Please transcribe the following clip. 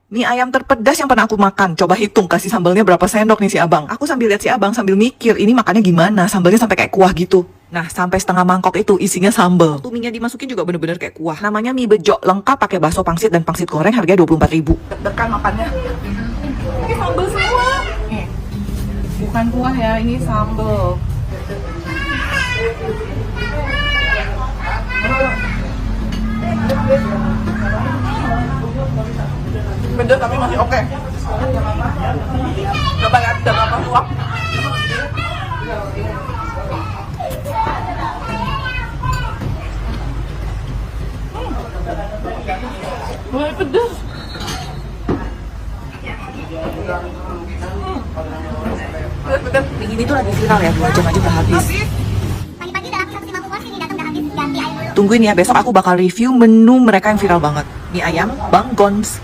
Mie ayam terpedas yang pernah aku makan. Coba hitung kasih sambalnya berapa sendok nih si abang. Aku sambil lihat si abang sambil mikir ini makannya gimana. Sambalnya sampai kayak kuah gitu. Nah, sampai setengah mangkok itu isinya sambal. Tuh mie-nya dimasukin juga bener-bener kayak kuah. Namanya mie bejo, lengkap pakai bakso pangsit dan pangsit goreng, harganya 24.000. Deg-degan makannya. Ini sambal semua. Bukan kuah ya, ini sambal. Pedas tapi masih oke. Coba lihat udah berapa suap. Mulai pedas. Pedas. Ini tuh lagi viral ya, 2 jam aja udah habis. Pagi-pagi udah laku 150 porsi nih, datang udah habis, ganti air dulu. Tungguin ya, besok aku bakal review menu mereka yang viral banget. Mie ayam Bang Gons.